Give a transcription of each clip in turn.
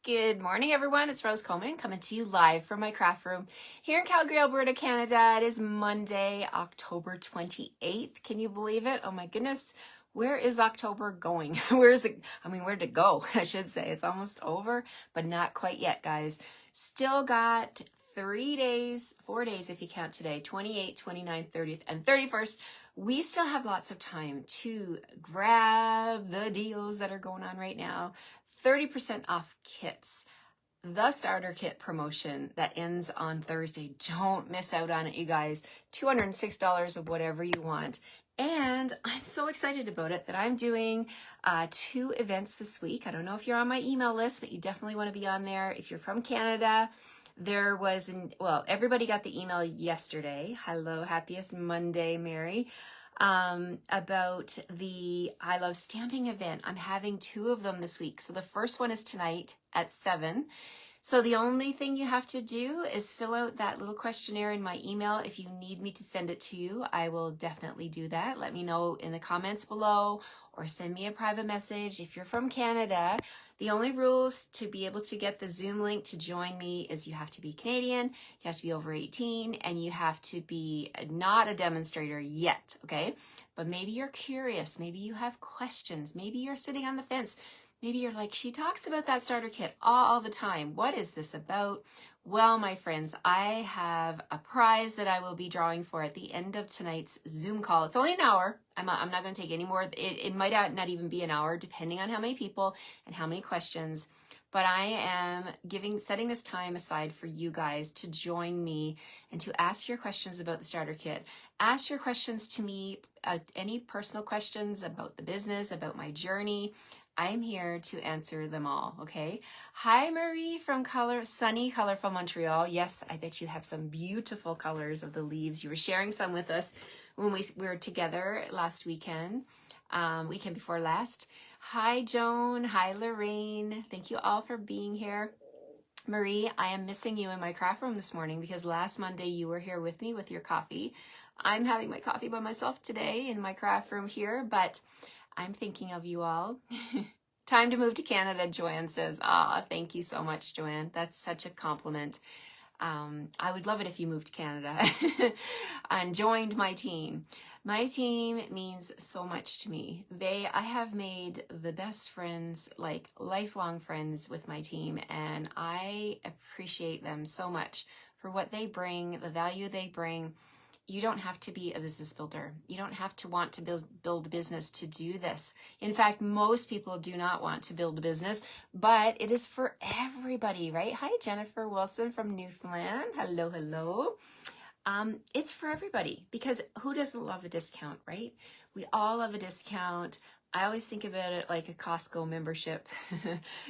Good morning, everyone. It's Rose Coleman coming to you live from my craft room here in Calgary, Alberta, Canada. It is Monday, October 28th. Can you believe it? Oh my goodness. Where is October going? Where is it? Where did it go? I should say it's almost over, but not quite yet, guys. Still got 3 days, 4 days if you count today, 28th, 29th, 30th, and 31st. We still have lots of time to grab the deals that are going on right now. 30% off kits. The starter kit promotion that ends on Thursday. Don't miss out on it, you guys. $206 of whatever you want. And I'm so excited about it that I'm doing 2 events this week. I don't know if you're on my email list, but you definitely want to be on there. If you're from Canada, there was, everybody got the email yesterday. Hello, happiest Monday, Mary. About the I Love Stamping event. I'm having 2 of them this week. So the first one is tonight at 7. So the only thing you have to do is fill out that little questionnaire in my email. If you need me to send it to you, I will definitely do that. Let me know in the comments below or send me a private message. If you're from Canada, the only rules to be able to get the Zoom link to join me is you have to be Canadian, you have to be over 18, and you have to be not a demonstrator yet, okay? But maybe you're curious, maybe you have questions, maybe you're sitting on the fence. Maybe you're like, she talks about that starter kit all the time. What is this about? Well, my friends, I have a prize that I will be drawing for at the end of tonight's Zoom call. It's only an hour. I'm not going to take any more. It might not even be an hour, depending on how many people and how many questions. But I am setting this time aside for you guys to join me and to ask your questions about the starter kit. Ask your questions to me, any personal questions about the business, about my journey. I'm here to answer them all, okay? Hi, Marie from sunny, colorful Montreal. Yes, I bet you have some beautiful colors of the leaves. You were sharing some with us when we were together last weekend, weekend before last. Hi, Joan. Hi, Lorraine. Thank you all for being here. Marie, I am missing you in my craft room this morning because last Monday you were here with me with your coffee. I'm having my coffee by myself today in my craft room here, but I'm thinking of you all. Time to move to Canada, Joanne says. Thank you so much, Joanne. That's such a compliment. I would love it if you moved to Canada and joined my team. My team means so much to me. I have made the best friends, like lifelong friends with my team, and I appreciate them so much for what they bring, the value they bring. You don't have to be a business builder. You don't have to want to build a business to do this. In fact, most people do not want to build a business, but it is for everybody, right? Hi, Jennifer Wilson from Newfoundland. Hello, hello. It's for everybody because who doesn't love a discount, right? We all love a discount. I always think about it like a Costco membership.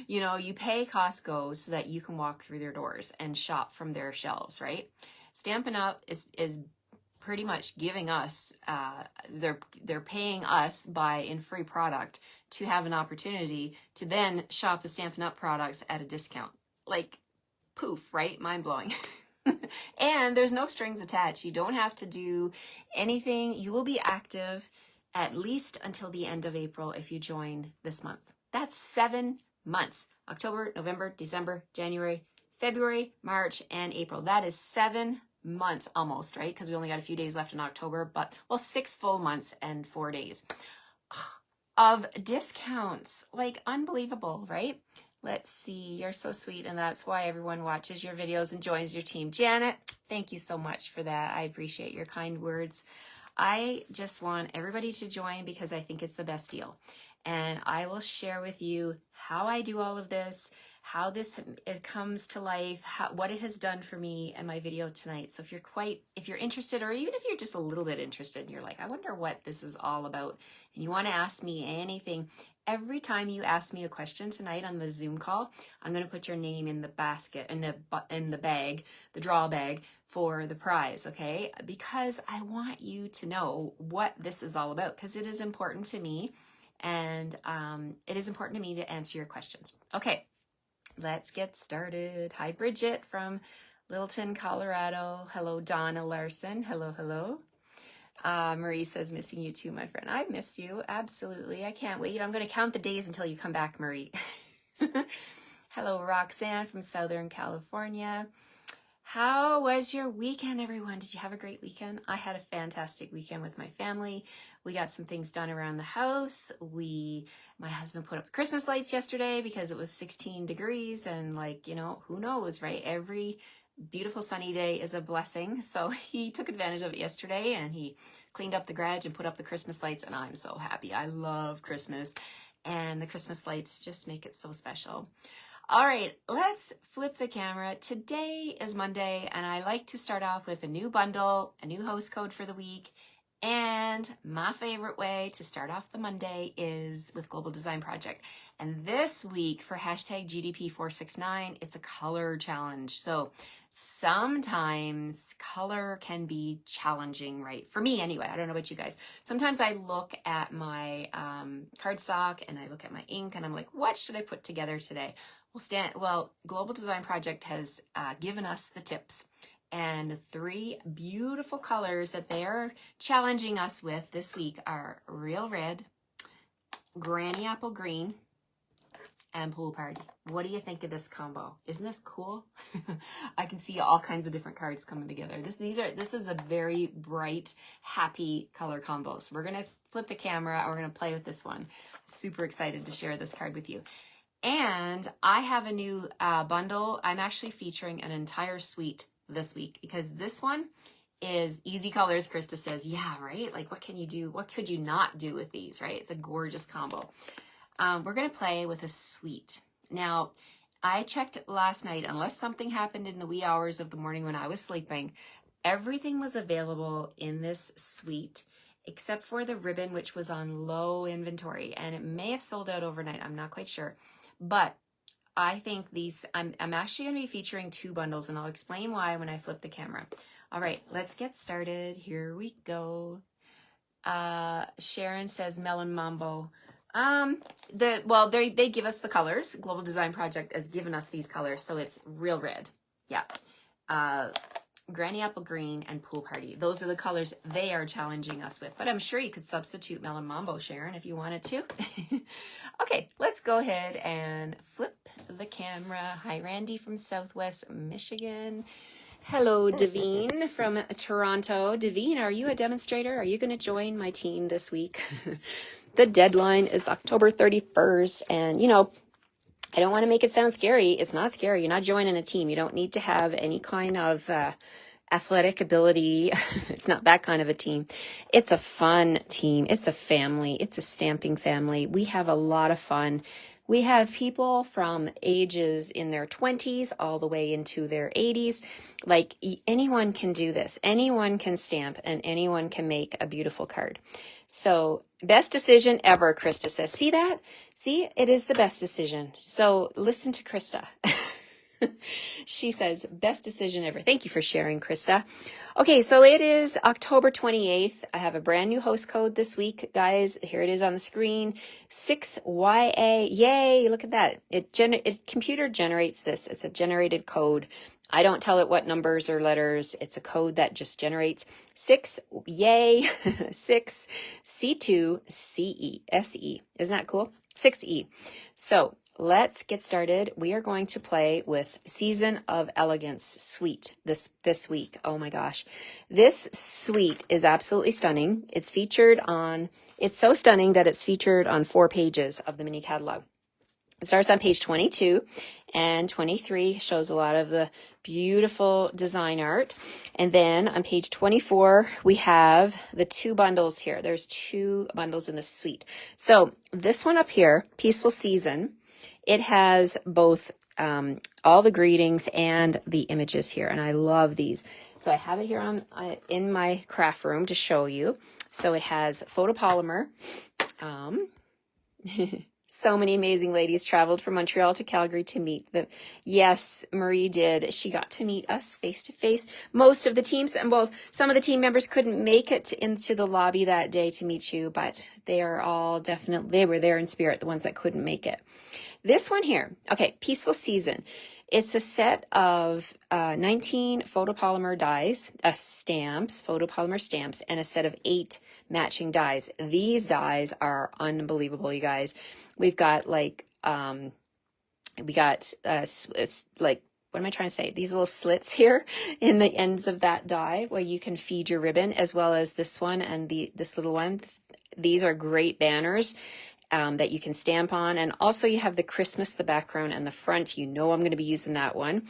You pay Costco so that you can walk through their doors and shop from their shelves, right? Stampin' Up! is pretty much giving us, they're paying us in free product to have an opportunity to then shop the Stampin' Up! Products at a discount. Like, poof, right? Mind blowing. And there's no strings attached. You don't have to do anything. You will be active at least until the end of April if you join this month. That's 7 months. October, November, December, January, February, March, and April. That is 7 months almost, right? Because we only got a few days left in October, 6 full months and 4 days of discounts. Like, unbelievable, right? Let's see, you're so sweet, and that's why everyone watches your videos and joins your team. Janet, thank you so much for that. I appreciate your kind words. I just want everybody to join because I think it's the best deal. And I will share with you how I do all of this, how it comes to life, what it has done for me in my video tonight. So if you're interested, or even if you're just a little bit interested and you're like, I wonder what this is all about, and you want to ask me anything, every time you ask me a question tonight on the Zoom call, I'm going to put your name in the basket, in the bag, the draw bag for the prize, okay? Because I want you to know what this is all about, because it is important to me, and it is important to me to answer your questions. Okay, let's get started. Hi, Bridget from Littleton, Colorado. Hello, Donna Larson. Hello, hello. Marie says, missing you too, my friend. I miss you. Absolutely. I can't wait. I'm going to count the days until you come back, Marie. Hello, Roxanne from Southern California. How was your weekend, everyone? Did you have a great weekend? I had a fantastic weekend with my family. We got some things done around the house. My husband put up the Christmas lights yesterday because it was 16 degrees and like, you know, who knows, right? Every beautiful sunny day is a blessing. So he took advantage of it yesterday and he cleaned up the garage and put up the Christmas lights, and I'm so happy. I love Christmas, and the Christmas lights just make it so special. All right, let's flip the camera. Today is Monday, and I like to start off with a new bundle, a new host code for the week, and my favorite way to start off the Monday is with Global Design Project. And this week for hashtag GDP469, it's a color challenge. So sometimes color can be challenging, right? For me anyway, I don't know about you guys. Sometimes I look at my cardstock and I look at my ink and I'm like, what should I put together today? Well, Global Design Project has given us the tips, and the 3 beautiful colors that they are challenging us with this week are Real Red, Granny Apple Green, and Pool Party. What do you think of this combo? Isn't this cool? I can see all kinds of different cards coming together. This is a very bright, happy color combo. So we're gonna flip the camera. We're gonna play with this one. I'm super excited to share this card with you. And I have a new bundle. I'm actually featuring an entire suite this week because this one is easy colors. Krista says, yeah, right? Like what can you do? What could you not do with these, right? It's a gorgeous combo. We're going to play with a suite. Now, I checked last night, unless something happened in the wee hours of the morning when I was sleeping, everything was available in this suite except for the ribbon, which was on low inventory, and it may have sold out overnight. I'm not quite sure. But I think I'm actually going to be featuring 2 bundles, and I'll explain why when I flip the camera. All right, let's get started. Here we go. Sharon says Melon Mambo. They give us the colors. Global Design Project has given us these colors, so it's Real Red. Yeah. Granny Apple Green and Pool Party. Those are the colors they are challenging us with. But I'm sure you could substitute Melon Mambo, Sharon, if you wanted to. Okay, let's go ahead and flip the camera. Hi, Randy from Southwest Michigan. Hello, Davine from Toronto. Davine, are you a demonstrator? Are you going to join my team this week? The deadline is October 31st, and you know, I don't want to make it sound scary. It's not scary. You're not joining a team. You don't need to have any kind of athletic ability. It's not that kind of a team. It's a fun team. It's a family. It's a stamping family. We have a lot of fun. We have people from ages in their 20s all the way into their 80s. Like anyone can do this. Anyone can stamp and anyone can make a beautiful card. So best decision ever, Krista says. See that? See, it is the best decision. So listen to Krista. She says, best decision ever. Thank you for sharing, Krista. Okay, so it is October 28th. I have a brand new host code this week, guys. Here it is on the screen. 6YA. Yay, look at that. It computer generates this. It's a generated code. I don't tell it what numbers or letters. It's a code that just generates 6, yay, 6, C2, CE, SE. Isn't that cool? 6E. So let's get started. We are going to play with Season of Elegance Suite this week. Oh my gosh. This suite is absolutely stunning. It's so stunning that it's featured on 4 pages of the mini catalog. It starts on page 22, and 23 shows a lot of the beautiful design art. And then on page 24, we have the 2 bundles here. There's 2 bundles in the suite. So this one up here, Peaceful Season, it has both all the greetings and the images here, and I love these. So I have it here in my craft room to show you. So it has photopolymer. So many amazing ladies traveled from Montreal to Calgary to meet them. Yes, Marie did. She got to meet us face to face. Most of the teams, some of the team members couldn't make it into the lobby that day to meet you, but they were there in spirit, the ones that couldn't make it. This one here, okay, Peaceful Season. It's a set of 19 photopolymer dies, photopolymer stamps, and a set of 8 matching dies. These dies are unbelievable, you guys. We've got like We got, it's like, what am I trying to say? These little slits here in the ends of that die where you can feed your ribbon, as well as this one and this little one. These are great banners that you can stamp on. And also you have the Christmas, the background and the front. You know I'm going to be using that one.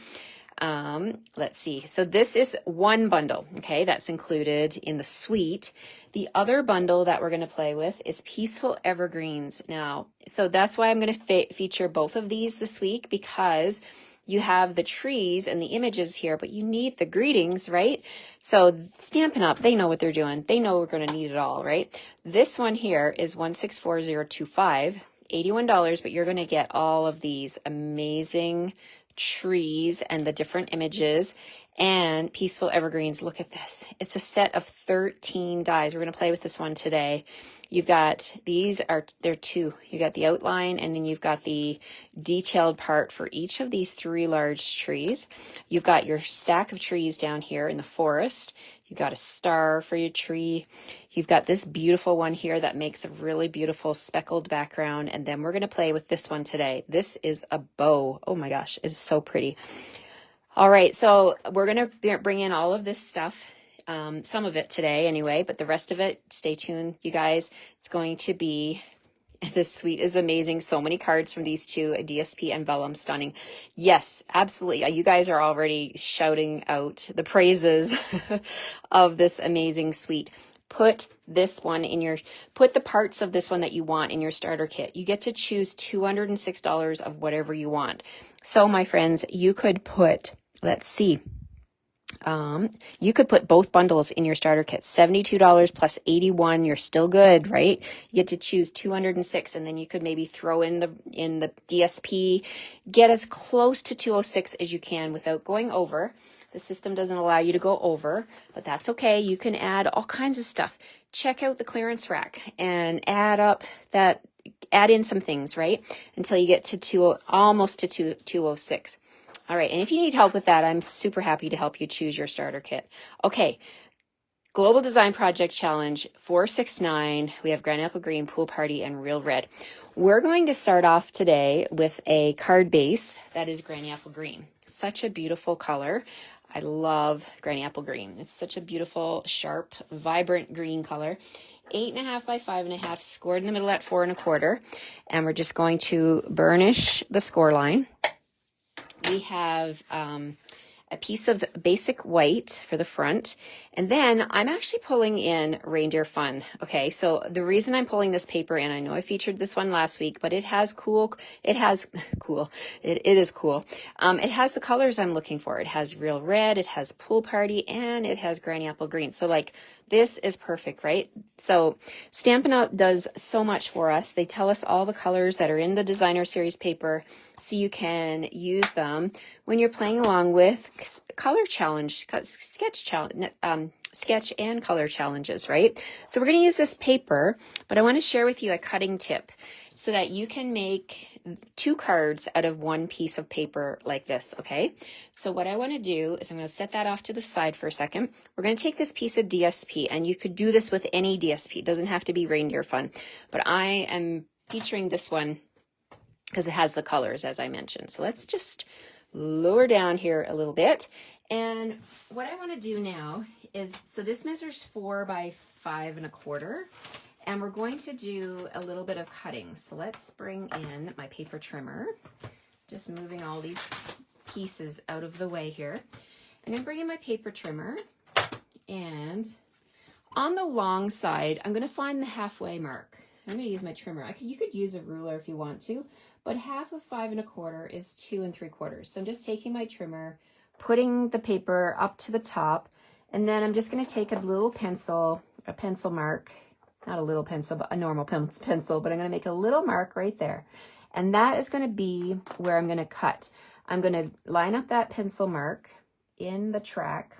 Let's see. So this is one bundle, okay, that's included in the suite. The other bundle that we're going to play with is Peaceful Evergreens. Now, so that's why I'm going to feature both of these this week, because you have the trees and the images here, but you need the greetings, right? So Stampin' Up, they know what they're doing. They know we're going to need it all, right? This one here is 164025, $81, but you're going to get all of these amazing trees and the different images and Peaceful Evergreens. Look at this. It's a set of 13 dies. We're going to play with this one today. You've got, they're two. You got the outline, and then you've got the detailed part for each of these 3 large trees. You've got your stack of trees down here in the forest. You've got a star for your tree. You've got this beautiful one here that makes a really beautiful speckled background. And then we're going to play with this one today. This is a bow. Oh my gosh, it's so pretty. All right, so we're going to bring in all of this stuff, some of it today anyway, but the rest of it, stay tuned, you guys. It's going to be, this suite is amazing. So many cards from these two, a DSP and vellum, stunning. Yes, absolutely. You guys are already shouting out the praises of this amazing suite. Put this one in your, put the parts of this one that you want in your starter kit. You get to choose $206 of whatever you want. So my friends, you could put, let's see, you could put both bundles in your starter kit. $72 plus $81, you're still good, right? You get to choose 206, and then you could maybe throw in the DSP, get as close to 206 as you can without going over. The system doesn't allow you to go over, but that's okay. You can add all kinds of stuff. Check out the clearance rack and add in some things, right? Until you get to almost to 206. All right, and if you need help with that, I'm super happy to help you choose your starter kit. Okay, Global Design Project Challenge 469. We have Granny Apple Green, Pool Party, and Real Red. We're going to start off today with a card base that is Granny Apple Green. Such a beautiful color. I love Granny Apple Green. It's such a beautiful, sharp, vibrant green color. 8.5 by 5.5, scored in the middle at 4 1/4. And we're just going to burnish the score line. We have a piece of basic white for the front. And then I'm actually pulling in Reindeer Fun. Okay, so the reason I'm pulling this paper in, I know I featured this one last week, but it is cool. It has the colors I'm looking for. It has Real Red, it has Pool Party, and it has Granny Apple Green. So like, this is perfect, right? So Stampin' Up! Does so much for us. They tell us all the colors that are in the designer series paper, so you can use them when you're playing along with color challenge, sketch and color challenges, right? So we're going to use this paper, but I want to share with you a cutting tip so that you can make 2 cards out of 1 piece of paper like this, okay? So what I want to do is I'm going to set that off to the side for a second. We're going to take this piece of DSP, and you could do this with any DSP. It doesn't have to be Reindeer Fun, but I am featuring this one because it has the colors, as I mentioned. So let's just lower down here a little bit. And what I want to do now is, so this measures 4 by 5 1/4. And we're going to do a little bit of cutting. So let's bring in my paper trimmer. Just moving all these pieces out of the way here. I'm going to bring in my paper trimmer. And on the long side, I'm going to find the halfway mark. I'm going to use my trimmer. You could use a ruler if you want to, but half of 5 1/4 is 2 3/4. So I'm just taking my trimmer, putting the paper up to the top, and then I'm just going to take a little pencil, a pencil mark. Not a little pencil, but a normal pencil, but I'm going to make a little mark right there. And that is going to be where I'm going to cut. I'm going to line up that pencil mark in the track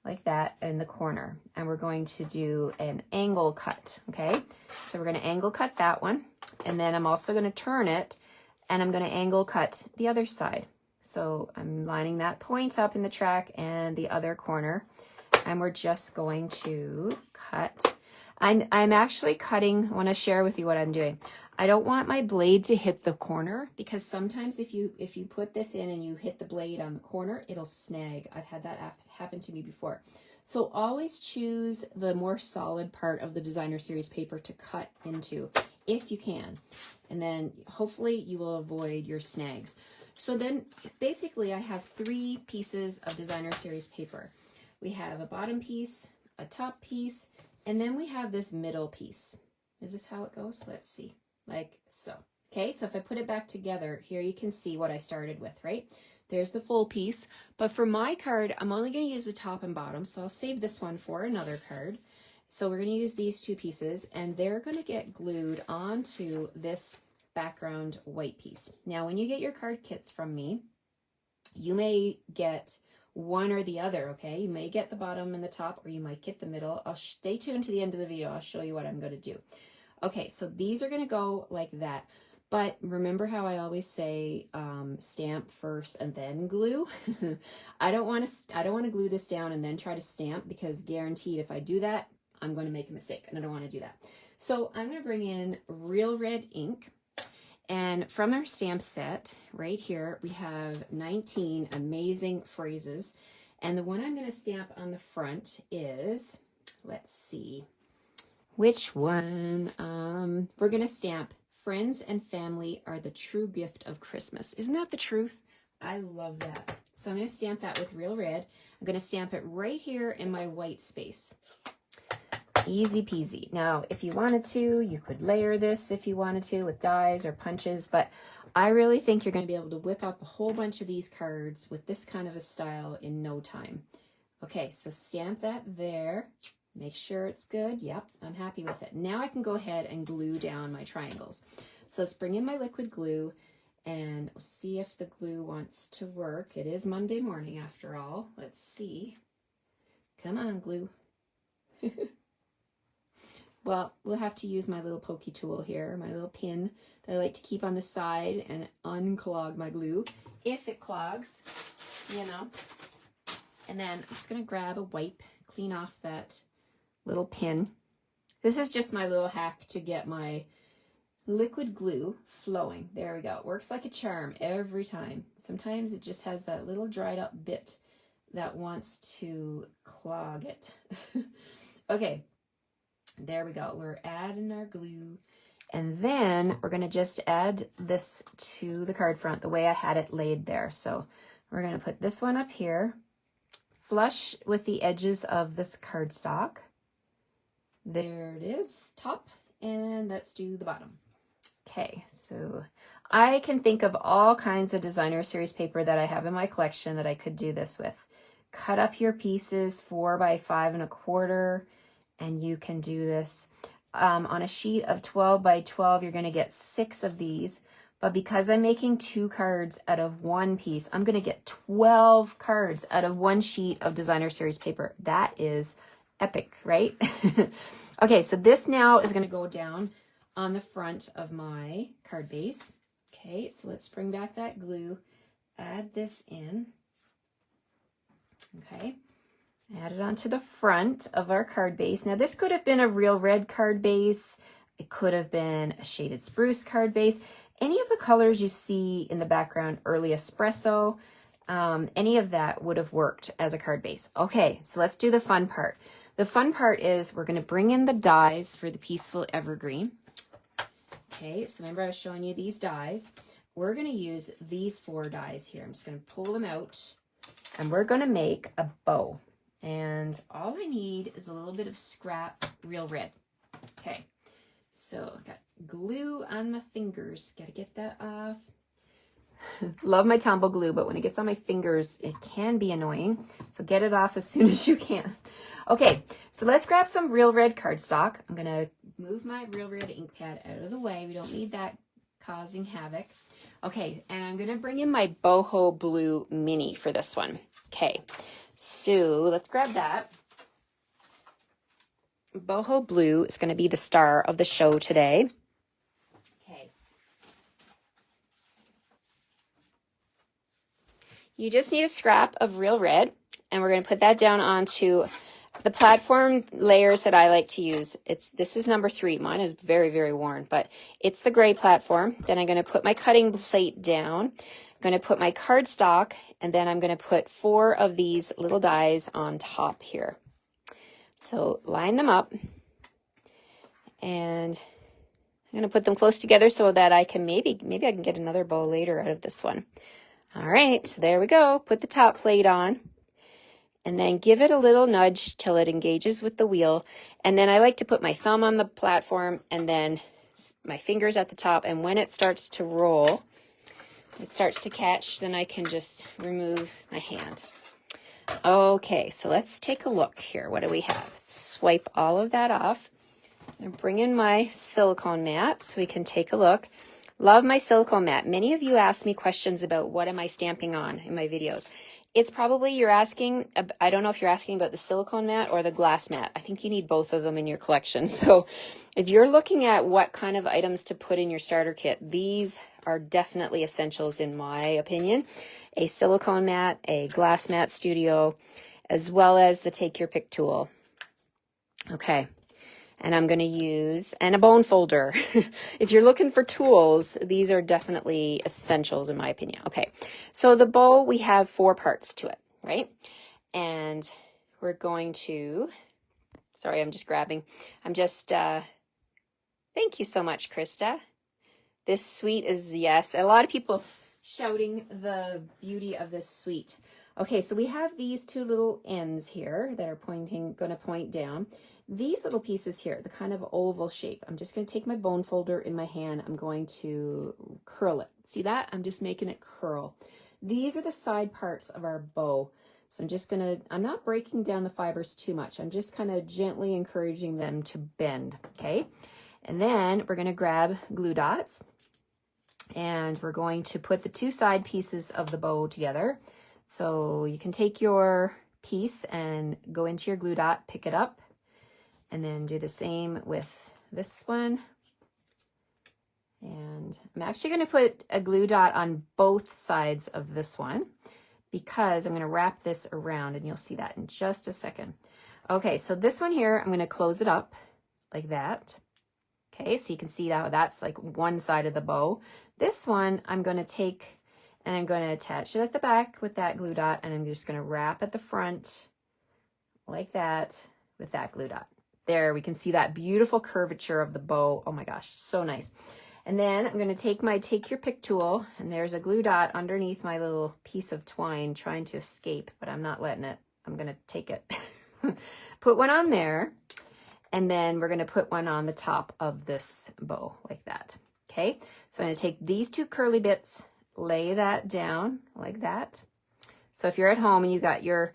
like that in the corner. And we're going to do an angle cut, okay? So we're going to angle cut that one. And then I'm also going to turn it, and I'm going to angle cut the other side. So I'm lining that point up in the track and the other corner. And we're just going to cut. I'm actually cutting, I want to share with you what I'm doing. I don't want my blade to hit the corner, because sometimes if you put this in and you hit the blade on the corner, it'll snag. I've had that happen to me before. So always choose the more solid part of the designer series paper to cut into if you can. And then hopefully you will avoid your snags. So then basically I have 3 pieces of designer series paper. We have a bottom piece, a top piece, and then we have this middle piece. Is this how it goes? Let's see. Like so. Okay, so if I put it back together, here you can see what I started with, right? There's the full piece. But for my card, I'm only going to use the top and bottom, so I'll save this one for another card. So we're going to use these 2 pieces, and they're going to get glued onto this background white piece. Now, when you get your card kits from me, you may get one or the other, okay? You may get the bottom and the top, or you might get the middle. I'll stay tuned to the end of the video. I'll show you what I'm going to do. Okay, so these are going to go like that. But remember how I always say stamp first and then glue? I don't want to glue this down and then try to stamp, because guaranteed if I do that, I'm going to make a mistake, and I don't want to do that. So I'm going to bring in Real Red ink. And from our stamp set right here, we have 19 amazing phrases. And the one I'm going to stamp on the front is, let's see, which one? We're going to stamp "Friends and family are the true gift of Christmas." Isn't that the truth? I love that. So I'm going to stamp that with Real Red. I'm going to stamp it right here in my white space. Easy peasy. Now, if you wanted to, you could layer this if you wanted to with dies or punches, but I really think you're going to be able to whip up a whole bunch of these cards with this kind of a style in no time. Okay, so stamp that there. Make sure it's good. Yep, I'm happy with it. Now I can go ahead and glue down my triangles. So let's bring in my liquid glue and we'll see if the glue wants to work. It is Monday morning after all. Let's see. Come on, glue. Well, we'll have to use my little pokey tool here, my little pin that I like to keep on the side and unclog my glue if it clogs, you know. And then I'm just going to grab a wipe, clean off that little pin. This is just my little hack to get my liquid glue flowing. There we go. It works like a charm every time. Sometimes it just has that little dried up bit that wants to clog it. Okay. There we go. We're adding our glue. And then we're going to just add this to the card front the way I had it laid there. So we're going to put this one up here, flush with the edges of this cardstock. There it is, top. And let's do the bottom. Okay, so I can think of all kinds of designer series paper that I have in my collection that I could do this with. Cut up your pieces 4 by 5 1/4. And you can do this on a sheet of 12 by 12. You're going to get 6 of these. But because I'm making 2 cards out of 1 piece, I'm going to get 12 cards out of 1 sheet of designer series paper. That is epic, right? Okay, so this now is going to go down on the front of my card base. Okay, so let's bring back that glue. Add this in. Okay. Add it onto the front of our card base. Now this could have been a Real Red card base. It could have been a shaded spruce card base. Any of the colors you see in the background, early espresso, any of that would have worked as a card base. Okay, so let's do the fun part. The fun part is we're going to bring in the dies for the Peaceful Evergreen. Okay, so remember I was showing you these dies. We're going to use these 4 dies here. I'm just going to pull them out and we're going to make a bow. And all I need is a little bit of scrap Real Red. Okay, so I've got glue on my fingers. Got to get that off. Love my tumble glue, but when it gets on my fingers, it can be annoying. So get it off as soon as you can. Okay, so let's grab some Real Red cardstock. I'm going to move my Real Red ink pad out of the way. We don't need that causing havoc. Okay, and I'm going to bring in my Boho Blue Mini for this one. Okay. So let's grab that. Boho Blue is going to be the star of the show today. Okay. You just need a scrap of Real Red, and we're going to put that down onto the platform layers that I like to use, this is number 3. Mine is very, very worn, but it's the gray platform. Then I'm going to put my cutting plate down. I'm going to put my cardstock, and then I'm going to put 4 of these little dies on top here. So line them up, and I'm going to put them close together so that I can maybe I can get another bow later out of this one. All right, so there we go. Put the top plate on. And then give it a little nudge till it engages with the wheel. And then I like to put my thumb on the platform and then my fingers at the top. And when it starts to roll, it starts to catch, then I can just remove my hand. Okay, so let's take a look here. What do we have? Swipe all of that off. And bring in my silicone mat so we can take a look. Love my silicone mat. Many of you ask me questions about what am I stamping on in my videos. It's probably you're asking, I don't know if you're asking about the silicone mat or the glass mat. I think you need both of them in your collection. So if you're looking at what kind of items to put in your starter kit, these are definitely essentials in my opinion. A silicone mat, a glass mat studio, as well as the take your pick tool. Okay. And I'm going to use, and a bone folder. If you're looking for tools, these are definitely essentials in my opinion. Okay, so the bow, we have 4 parts to it, right? And we're going to, sorry, I'm just grabbing. Thank you so much, Krista. This suite is, yes, a lot of people shouting the beauty of this suite. Okay, so we have these 2 little ends here that are going to point down. These little pieces here, the kind of oval shape, I'm just going to take my bone folder in my hand. I'm going to curl it. See that? I'm just making it curl. These are the side parts of our bow. So I'm not breaking down the fibers too much. I'm just kind of gently encouraging them to bend, okay? And then we're going to grab glue dots, and we're going to put the 2 side pieces of the bow together. So you can take your piece and go into your glue dot, pick it up, and then do the same with this one. And I'm actually going to put a glue dot on both sides of this one because I'm going to wrap this around, and you'll see that in just a second. Okay, so this one here, I'm going to close it up like that. Okay, so you can see that that's like one side of the bow. This one, I'm going to take and I'm going to attach it at the back with that glue dot, and I'm just going to wrap at the front like that with that glue dot. There, we can see that beautiful curvature of the bow. Oh my gosh, so nice. And then I'm going to take my take your pick tool, and there's a glue dot underneath my little piece of twine trying to escape, but I'm not letting it. I'm going to take it. Put one on there, and then we're going to put one on the top of this bow like that. Okay, so I'm going to take these 2 curly bits, lay that down like that. So if you're at home and you got your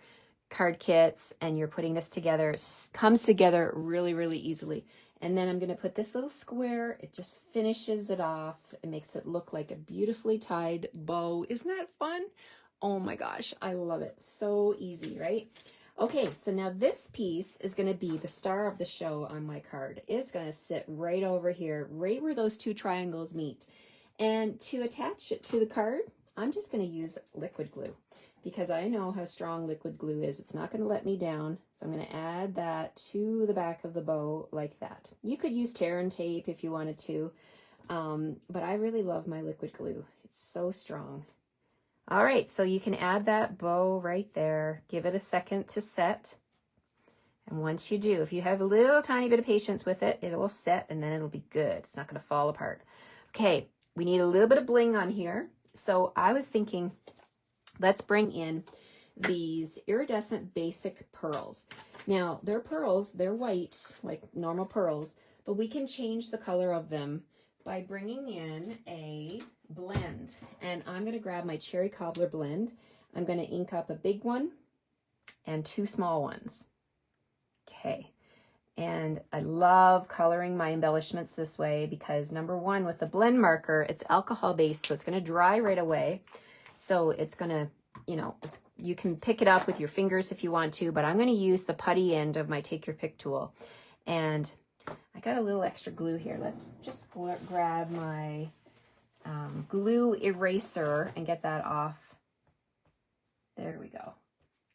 card kits and you're putting this together, it comes together really, really easily. And then I'm going to put this little square. It just finishes it off. It makes it look like a beautifully tied bow. Isn't that fun? Oh my gosh, I love it. So easy, right? Okay, so now this piece is going to be the star of the show on my card. It's going to sit right over here, right where those 2 triangles meet. And to attach it to the card, I'm just going to use liquid glue because I know how strong liquid glue is. It's not going to let me down. So I'm going to add that to the back of the bow like that. You could use tear and tape if you wanted to, but I really love my liquid glue. It's so strong. All right, so you can add that bow right there. Give it a second to set. And once you do, if you have a little tiny bit of patience with it, it will set and then it'll be good. It's not going to fall apart. Okay, we need a little bit of bling on here. So I was thinking, let's bring in these iridescent basic pearls. Now, they're pearls, they're white, like normal pearls, but we can change the color of them by bringing in a blend. And I'm going to grab my cherry cobbler blend. I'm going to ink up a big one and 2 small ones. Okay. And I love coloring my embellishments this way because number 1, with the blend marker, it's alcohol based, so it's going to dry right away. So it's going to, you can pick it up with your fingers if you want to, but I'm going to use the putty end of my take your pick tool. And I got a little extra glue here. Let's just grab my glue eraser and get that off. There we go.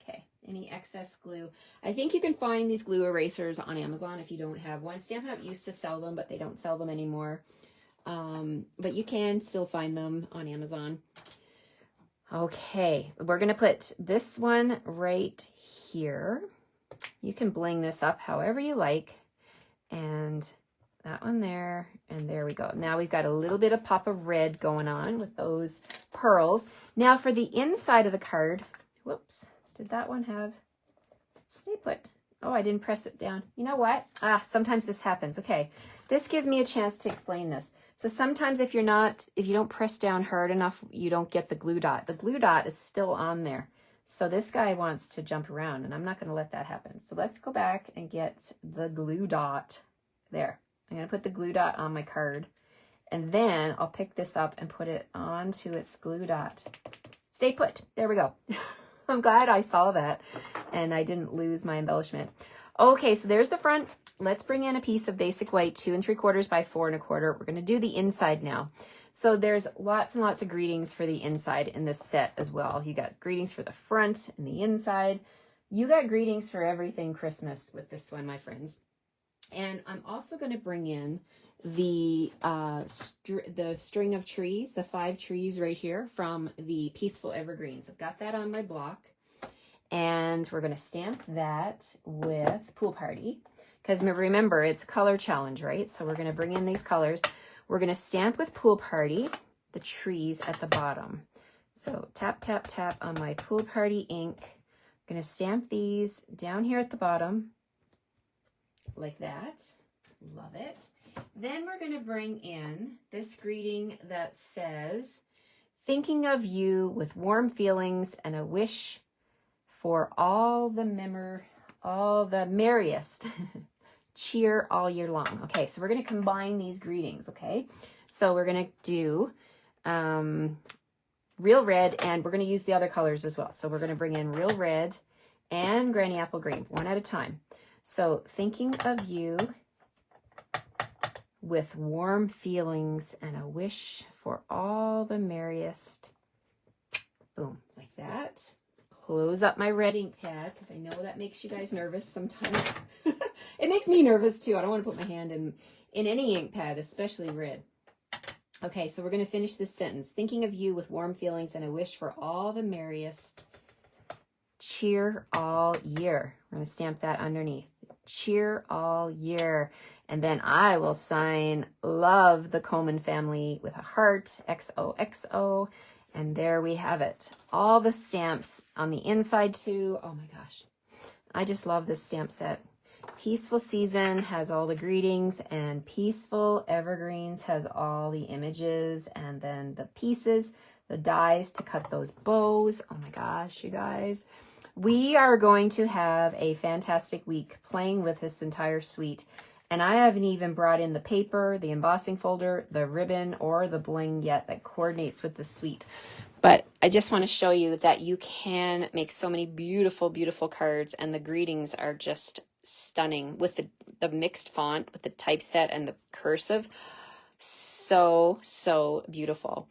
Okay. Any excess glue. I think you can find these glue erasers on Amazon if you don't have one. Stampin' Up! Used to sell them, but they don't sell them anymore. But you can still find them on Amazon. Okay, we're going to put this one right here. You can bling this up however you like. And that one there, and there we go. Now we've got a little bit of pop of red going on with those pearls. Now for the inside of the card, whoops, did that one have, stay put. Oh, I didn't press it down. You know what? Sometimes this happens. Okay, this gives me a chance to explain this. So sometimes if you don't press down hard enough, you don't get the glue dot. The glue dot is still on there. So this guy wants to jump around, and I'm not going to let that happen. So let's go back and get the glue dot there. I'm going to put the glue dot on my card, and then I'll pick this up and put it onto its glue dot. Stay put. There we go. I'm glad I saw that, and I didn't lose my embellishment. Okay, so there's the front. Let's bring in a piece of basic white, 2 3/4 by 4 1/4. We're going to do the inside now. So there's lots and lots of greetings for the inside in this set as well. You got greetings for the front and the inside. You got greetings for everything Christmas with this one, my friends. And I'm also going to bring in the string of trees, the 5 trees right here from the Peaceful Evergreens. I've got that on my block. And we're going to stamp that with Pool Party. Because remember, it's a color challenge, right? So we're going to bring in these colors. We're going to stamp with Pool Party the trees at the bottom. So tap, tap, tap on my Pool Party ink. I'm going to stamp these down here at the bottom like that. Love it. Then we're going to bring in this greeting that says, thinking of you with warm feelings and a wish for all the merriest cheer all year long. Okay, so we're going to combine these greetings, okay? So we're going to do Real Red, and we're going to use the other colors as well. So we're going to bring in Real Red and Granny Apple Green, one at a time. So thinking of you with warm feelings and a wish for all the merriest. Boom, like that. Close up my red ink pad because I know that makes you guys nervous sometimes. It makes me nervous too. I don't want to put my hand in any ink pad, especially red. Okay, so we're going to finish this sentence. Thinking of you with warm feelings and a wish for all the merriest cheer all year. We're going to stamp that underneath. Cheer all year. And then I will sign love the Coleman family with a heart, XOXO. And there we have it. All the stamps on the inside too. Oh my gosh. I just love this stamp set. Peaceful Season has all the greetings, and Peaceful Evergreens has all the images, and then the pieces, the dies to cut those bows. Oh my gosh, you guys. We are going to have a fantastic week playing with this entire suite. And I haven't even brought in the paper, the embossing folder, the ribbon, or the bling yet that coordinates with the suite. But I just want to show you that you can make so many beautiful, beautiful cards, and the greetings are just stunning with the mixed font, with the typeset and the cursive. So, so beautiful.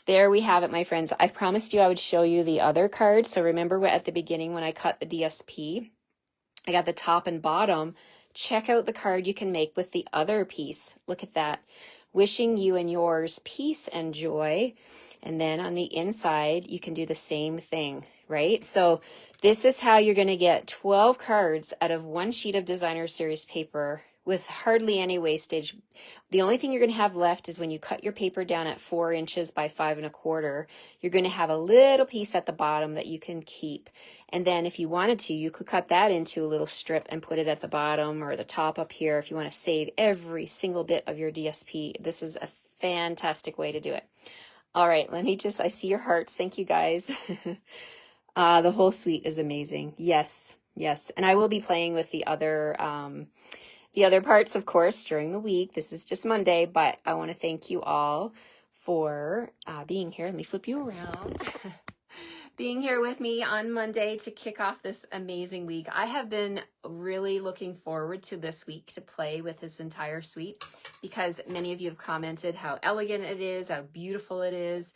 There we have it, my friends. I promised you I would show you the other cards. So remember at the beginning when I cut the DSP, I got the top and bottom. Check out the card you can make with the other piece. Look at that. Wishing you and yours peace and joy. And then on the inside, you can do the same thing, right? So this is how you're going to get 12 cards out of one sheet of designer series paper with hardly any wastage. The only thing you're going to have left is when you cut your paper down at 4 inches by 5 1/4, you're going to have a little piece at the bottom that you can keep. And then if you wanted to, you could cut that into a little strip and put it at the bottom or the top up here if you want to save every single bit of your DSP. This is a fantastic way to do it. All right, I see your hearts. Thank you guys. The whole suite is amazing. Yes, yes. And I will be playing with the other parts, of course, during the week. This is just Monday, but I want to thank you all for being here. Let me flip you around. Being here with me on Monday to kick off this amazing week. I have been really looking forward to this week to play with this entire suite because many of you have commented how elegant it is, how beautiful it is.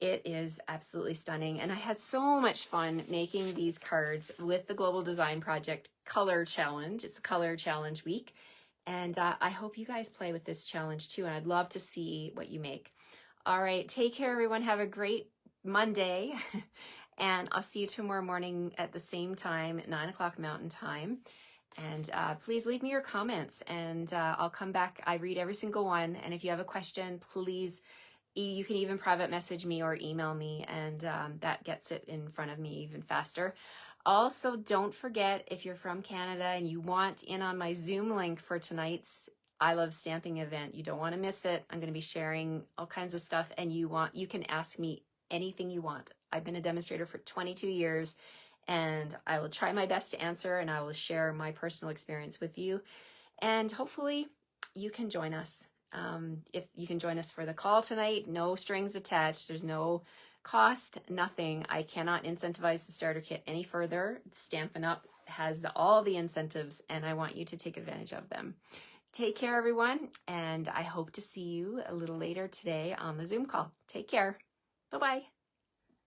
It is absolutely stunning. And I had so much fun making these cards with the Global Design Project Color Challenge. It's a Color Challenge week. And I hope you guys play with this challenge too. And I'd love to see what you make. All right. Take care, everyone. Have a great Monday. And I'll see you tomorrow morning at the same time, at 9 o'clock Mountain Time. And please leave me your comments and I'll come back. I read every single one. And if you have a question, please, you can even private message me or email me, and that gets it in front of me even faster. Also, don't forget, if you're from Canada and you want in on my Zoom link for tonight's I Love Stamping event, you don't want to miss it. I'm going to be sharing all kinds of stuff, and you can ask me anything you want. I've been a demonstrator for 22 years, and I will try my best to answer, and I will share my personal experience with you. And hopefully you can join us. If you can join us for the call tonight, no strings attached. There's no cost, nothing. I cannot incentivize the starter kit any further. Stampin' Up! Has all the incentives, and I want you to take advantage of them. Take care, everyone, and I hope to see you a little later today on the Zoom call. Take care. Bye-bye.